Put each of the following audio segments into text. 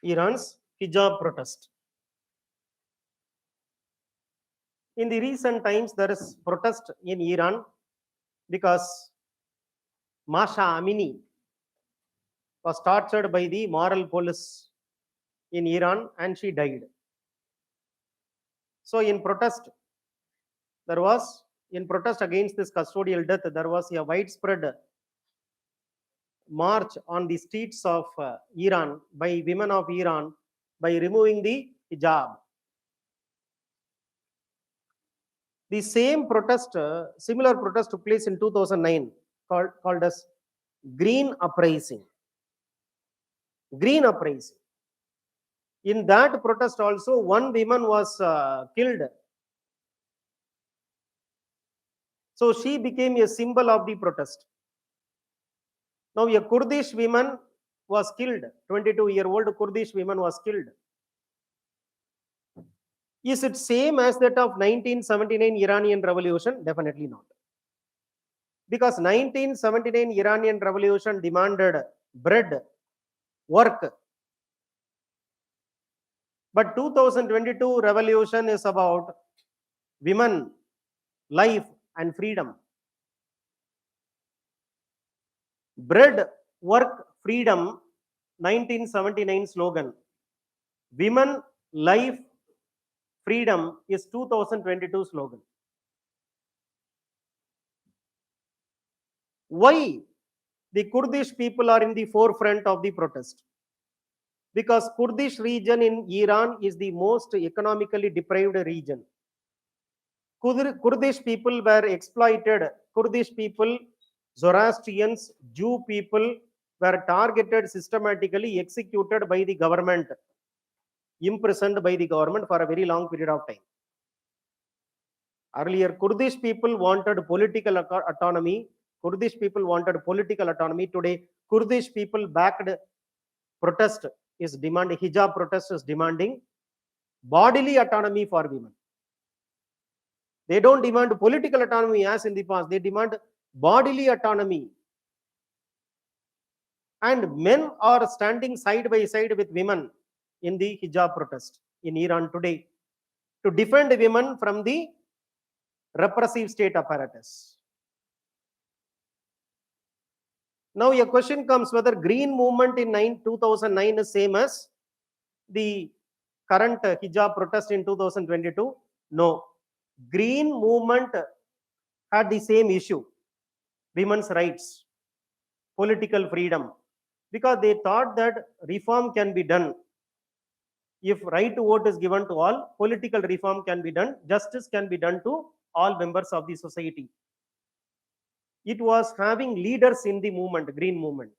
Iran's hijab protest. In the recent times, there is protest in Iran because Mahsa Amini was tortured by the moral police in Iran and she died. So in protest against this custodial death, there was a widespread march on the streets of Iran by women of Iran by removing the hijab. The same protest, similar protest took place in 2009 called as Green Uprising. Green Uprising. In that protest also, one woman was killed. So she became a symbol of the protest. Now a Kurdish woman was killed, 22-year-old Kurdish woman was killed. Is it same as that of 1979 Iranian Revolution? Definitely not. Because 1979 Iranian Revolution demanded bread, work. But 2022 revolution is about women, life and freedom. Bread, work, freedom, 1979 slogan. Women, life, freedom is 2022 slogan. Why the Kurdish people are in the forefront of the protest? Because Kurdish region in Iran is the most economically deprived region. Kurdish people were exploited. Kurdish people, Zoroastrians, Jew people were targeted, systematically executed by the government, imprisoned by the government for a very long period of time. Earlier, Kurdish people wanted political autonomy. Kurdish people wanted political autonomy. Today, Kurdish people backed protest is demanding, hijab protest is demanding bodily autonomy for women. They don't demand political autonomy as in the past. They demand bodily autonomy. And men are standing side by side with women in the hijab protest in Iran today to defend women from the repressive state apparatus. Now a question comes whether green movement in 2009 is same as the current hijab protest in 2022. No. Green movement had the same issue, women's rights, political freedom, because they thought that reform can be done. If right to vote is given to all, political reform can be done, justice can be done to all members of the society. It was having leaders in the movement, green movement.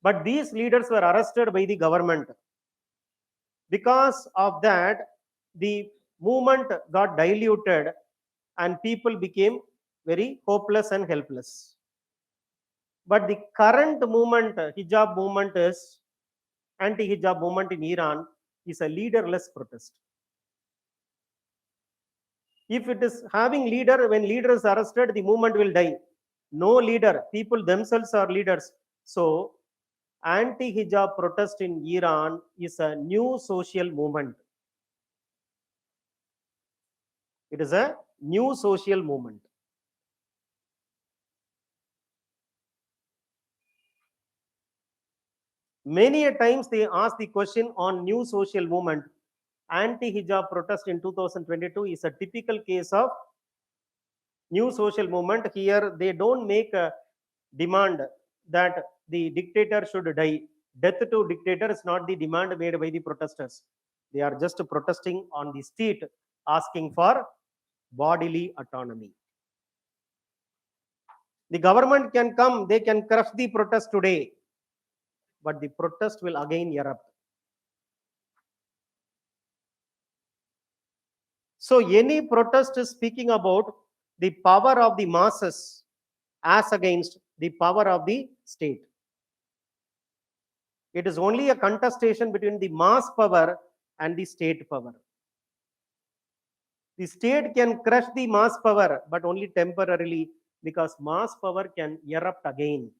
But these leaders were arrested by the government. Because of that, the movement got diluted and people became very hopeless and helpless. But the current movement, hijab movement, is anti-hijab movement in Iran, is a leaderless protest. If it is having leader, when leader is arrested, the movement will die. No leader, people themselves are leaders. So anti-hijab protest in Iran is a new social movement. It is a new social movement. Many a times they ask the question on new social movement. Anti-hijab protest in 2022 is a typical case of new social movement. Here they don't make a demand that the dictator should die. Death to dictator is not the demand made by the protesters. They are just protesting on the street, asking for bodily autonomy. The government can come, they can crush the protest today, but the protest will again erupt. So any protest is speaking about the power of the masses as against the power of the state. It is only a contestation between the mass power and the state power. The state can crush the mass power, but only temporarily, because mass power can erupt again.